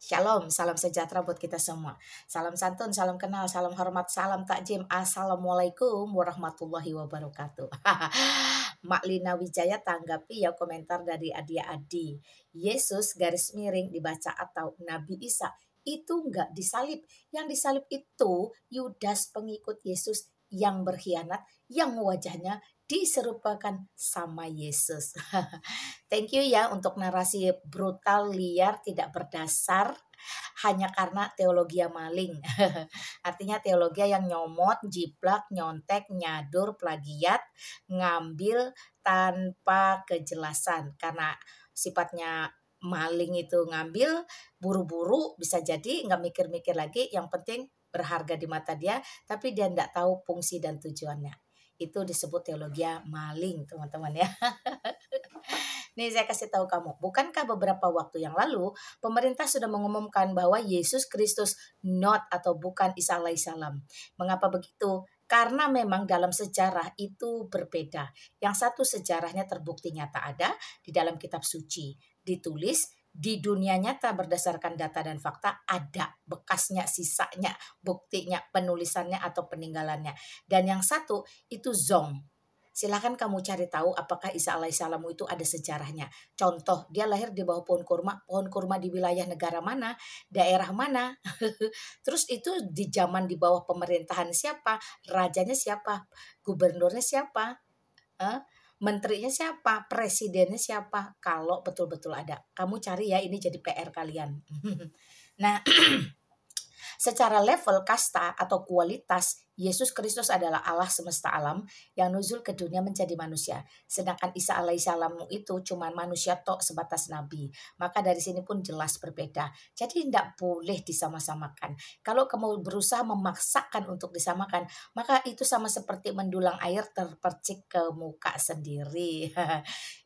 Shalom, salam sejahtera buat kita semua. Salam santun, salam kenal, salam hormat, salam takjim. Assalamualaikum warahmatullahi wabarakatuh. Mak Lina Wijaya tanggapi ya komentar dari Adia Adi. Yesus garis miring dibaca atau Nabi Isa itu enggak disalib. Yang disalib itu Yudas pengikut Yesus yang berkhianat, yang wajahnya diserupakan sama Yesus. Thank you ya untuk narasi brutal, liar, tidak berdasar hanya karena teologi maling. Artinya teologi yang nyomot, jiplak, nyontek, nyadur, plagiat, ngambil tanpa kejelasan. Karena sifatnya maling itu ngambil, buru-buru bisa jadi nggak mikir-mikir lagi, yang penting berharga di mata dia, tapi dia nggak tahu fungsi dan tujuannya. Itu disebut teologi maling, teman-teman ya. Nih saya kasih tahu kamu, bukankah beberapa waktu yang lalu pemerintah sudah mengumumkan bahwa Yesus Kristus not atau bukan Isa alaihissalam. Mengapa begitu? Karena memang dalam sejarah itu berbeda. Yang satu sejarahnya terbukti nyata ada di dalam kitab suci. Ditulis di dunia nyata berdasarkan data dan fakta ada bekasnya, sisanya, buktinya, penulisannya atau peninggalannya. Dan yang satu itu zong. Silahkan kamu cari tahu apakah Isa alaihissalam itu ada sejarahnya. Contoh, dia lahir di bawah pohon kurma di wilayah negara mana, daerah mana. Terus itu di zaman di bawah pemerintahan siapa, rajanya siapa, gubernurnya siapa, menterinya siapa, presidennya siapa. Kalau betul-betul ada, kamu cari ya, ini jadi PR kalian. Nah, secara level kasta atau kualitas, Yesus Kristus adalah Allah semesta alam yang nuzul ke dunia menjadi manusia. Sedangkan Isa alaihissalam itu cuma manusia tok sebatas nabi. Maka dari sini pun jelas berbeda. Jadi tidak boleh disama-samakan. Kalau kamu berusaha memaksakan untuk disamakan, maka itu sama seperti mendulang air terpercik ke muka sendiri.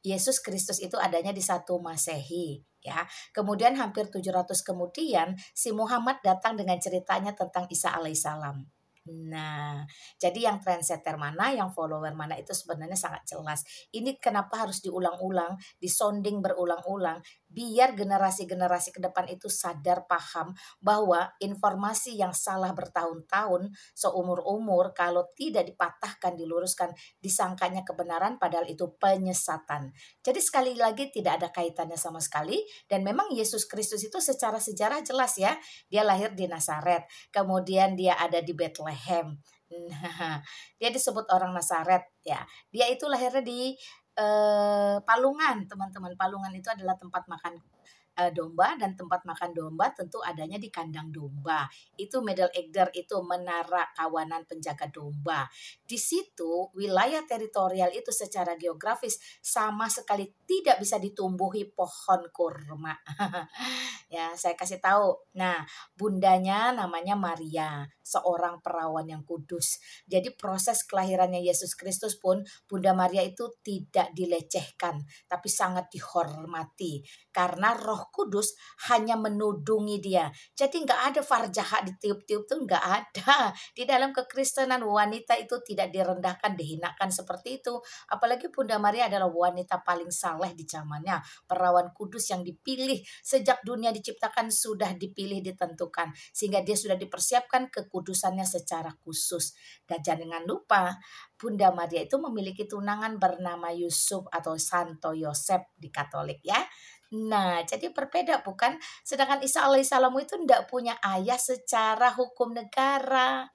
Yesus Kristus itu adanya di 1 Masehi. Ya, kemudian hampir 700 kemudian si Muhammad datang dengan ceritanya tentang Isa alaihissalam. Nah, jadi yang trendsetter mana, yang follower mana itu sebenarnya sangat jelas. Ini kenapa harus diulang-ulang, disonding berulang-ulang, biar generasi-generasi ke depan itu sadar paham bahwa informasi yang salah bertahun-tahun seumur-umur kalau tidak dipatahkan, diluruskan, disangkanya kebenaran padahal itu penyesatan. Jadi sekali lagi tidak ada kaitannya sama sekali, dan memang Yesus Kristus itu secara sejarah jelas ya, dia lahir di Nazaret, kemudian dia ada di Bethlehem. Nah, dia disebut orang Nazaret ya. Dia itu lahirnya di Palungan, teman-teman. Palungan itu adalah tempat makan domba, dan tempat makan domba tentu adanya di kandang domba. Itu Middle Egder, itu menara kawanan penjaga domba. Di situ wilayah teritorial itu secara geografis sama sekali tidak bisa ditumbuhi pohon kurma. Ya, saya kasih tahu. Nah, bundanya namanya Maria, seorang perawan yang kudus. Jadi proses kelahirannya Yesus Kristus pun Bunda Maria itu tidak dilecehkan, tapi sangat dihormati. Karena Roh Kudus hanya menudungi dia. Jadi nggak ada farjaha ditiup-tiup tuh nggak ada. Di dalam kekristenan wanita itu tidak direndahkan, dihinakan seperti itu. Apalagi Bunda Maria adalah wanita paling saleh di zamannya. Perawan kudus yang dipilih sejak dunia diciptakan sudah dipilih, ditentukan. Sehingga dia sudah dipersiapkan kekudusannya secara khusus. Dan jangan lupa Bunda Maria itu memiliki tunangan bernama Yusuf atau Santo Yosef di Katolik ya. Nah, jadi berbeda bukan? Sedangkan Isa alaihissalam itu tidak punya ayah secara hukum negara.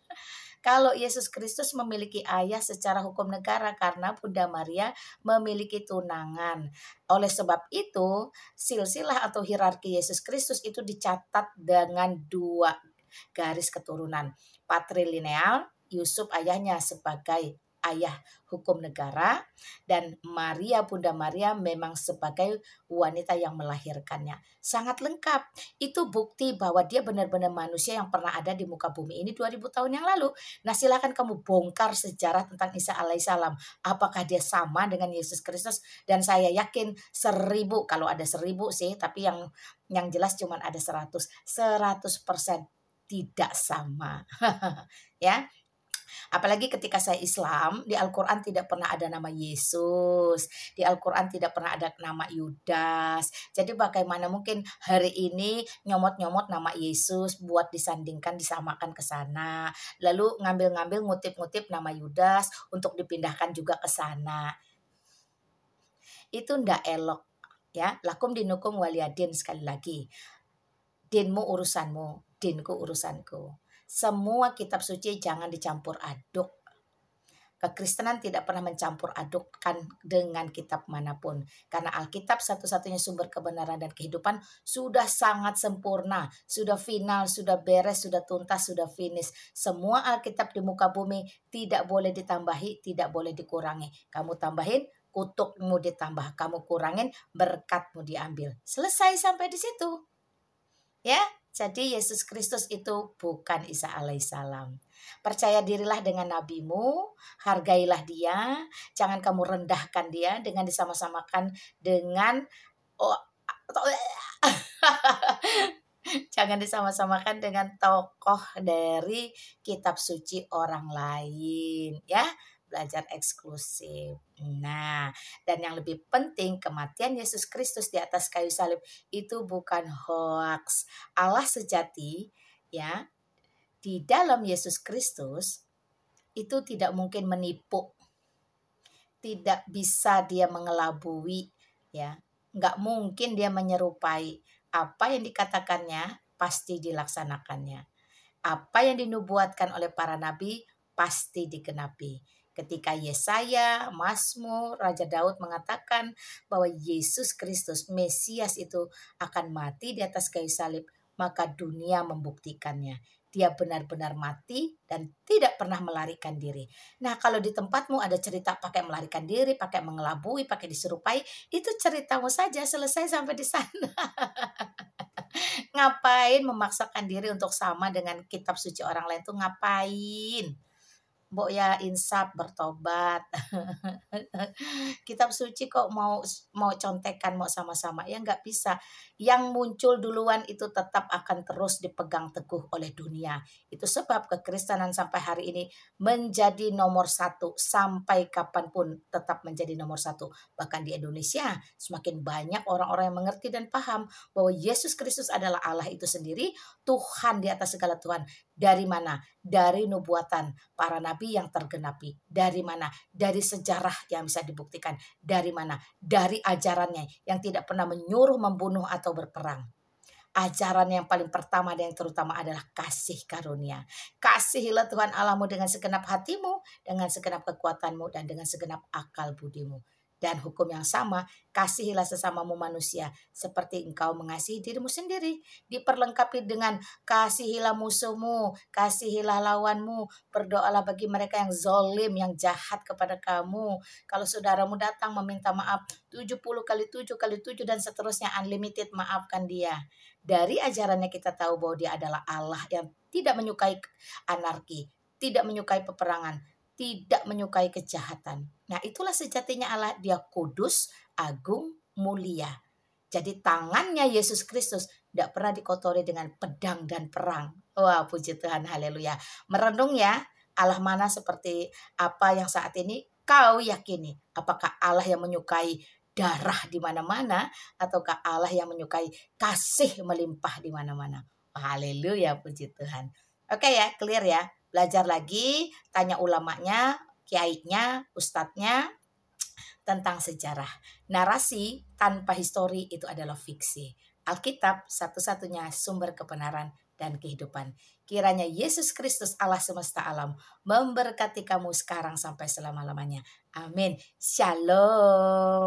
Kalau Yesus Kristus memiliki ayah secara hukum negara karena Bunda Maria memiliki tunangan. Oleh sebab itu, silsilah atau hierarki Yesus Kristus itu dicatat dengan 2 garis keturunan. Patrilineal, Yusuf ayahnya sebagai ayah hukum negara, dan Maria, Bunda Maria memang sebagai wanita yang melahirkannya. Sangat lengkap. Itu bukti bahwa dia benar-benar manusia yang pernah ada di muka bumi ini 2000 tahun yang lalu. Nah, silakan kamu bongkar sejarah tentang Isa alaihissalam. Apakah dia sama dengan Yesus Kristus? Dan saya yakin 1000, kalau ada 1000 sih, tapi yang jelas cuma ada 100%. 100% tidak sama. Ya. Apalagi ketika saya Islam, di Al-Quran tidak pernah ada nama Yesus, di Al-Quran tidak pernah ada nama Yudas. Jadi bagaimana mungkin hari ini nyomot-nyomot nama Yesus buat disandingkan, disamakan ke sana. Lalu ngambil-ngambil ngutip-ngutip nama Yudas untuk dipindahkan juga ke sana. Itu ndak elok ya. Lakum dinukum waliyadin, sekali lagi. Dinmu urusanmu, dinku urusanku. Semua kitab suci jangan dicampur aduk. Kekristenan tidak pernah mencampur adukkan dengan kitab manapun. Karena Alkitab satu-satunya sumber kebenaran dan kehidupan sudah sangat sempurna. Sudah final, sudah beres, sudah tuntas, sudah finish. Semua Alkitab di muka bumi tidak boleh ditambahi, tidak boleh dikurangi. Kamu tambahin, kutukmu ditambah. Kamu kurangin, berkatmu diambil. Selesai sampai di situ. Ya, jadi Yesus Kristus itu bukan Isa alaihissalam. Percaya dirilah dengan nabimu, hargailah dia, jangan kamu rendahkan dia dengan disama-samakan dengan jangan disama-samakan dengan tokoh dari kitab suci orang lain, ya. Belajar eksklusif. Nah, dan yang lebih penting, kematian Yesus Kristus di atas kayu salib itu bukan hoaks. Allah sejati, ya, di dalam Yesus Kristus itu tidak mungkin menipu, tidak bisa dia mengelabui, ya, nggak mungkin dia menyerupai. Apa yang dikatakannya pasti dilaksanakannya. Apa yang dinubuatkan oleh para nabi pasti digenapi. Ketika Yesaya, Mazmur, Raja Daud mengatakan bahwa Yesus Kristus, Mesias itu akan mati di atas kayu salib, maka dunia membuktikannya. Dia benar-benar mati dan tidak pernah melarikan diri. Nah, kalau di tempatmu ada cerita pakai melarikan diri, pakai mengelabui, pakai diserupai, itu ceritamu saja, selesai sampai di sana. Ngapain memaksakan diri untuk sama dengan kitab suci orang lain tuh ngapain? Mbok ya insaf, bertobat. Kitab suci kok mau contekan, mau sama-sama, ya nggak bisa. Yang muncul duluan itu tetap akan terus dipegang teguh oleh dunia. Itu sebab kekristenan sampai hari ini menjadi nomor satu, sampai kapanpun tetap menjadi nomor satu. Bahkan di Indonesia semakin banyak orang-orang yang mengerti dan paham bahwa Yesus Kristus adalah Allah itu sendiri, Tuhan di atas segala Tuhan. Dari mana? Dari nubuatan para nabi yang tergenapi. Dari mana? Dari sejarah yang bisa dibuktikan. Dari mana? Dari ajarannya yang tidak pernah menyuruh membunuh atau berperang. Ajaran yang paling pertama dan yang terutama adalah kasih karunia. Kasihilah Tuhan Allahmu dengan segenap hatimu, dengan segenap kekuatanmu, dan dengan segenap akal budimu. Dan hukum yang sama, kasihilah sesamamu manusia seperti engkau mengasihi dirimu sendiri. Diperlengkapi dengan kasihilah musuhmu, kasihilah lawanmu, berdoalah bagi mereka yang zolim, yang jahat kepada kamu. Kalau saudaramu datang meminta maaf 70 kali 7 kali 7 dan seterusnya, unlimited, maafkan dia. Dari ajarannya kita tahu bahwa dia adalah Allah yang tidak menyukai anarki, tidak menyukai peperangan, tidak menyukai kejahatan. Nah, itulah sejatinya Allah, dia kudus, agung, mulia. Jadi tangannya Yesus Kristus tidak pernah dikotori dengan pedang dan perang. Wah, puji Tuhan, haleluya. Merenung ya, Allah mana seperti apa yang saat ini kau yakini. Apakah Allah yang menyukai darah di mana-mana, ataukah Allah yang menyukai kasih melimpah di mana-mana. Haleluya, puji Tuhan. Oke ya, clear ya. Belajar lagi, tanya ulamanya, kiainya, ustadznya tentang sejarah. Narasi tanpa histori itu adalah fiksi. Alkitab satu-satunya sumber kebenaran dan kehidupan. Kiranya Yesus Kristus Allah semesta alam memberkati kamu sekarang sampai selama-lamanya. Amin. Shalom.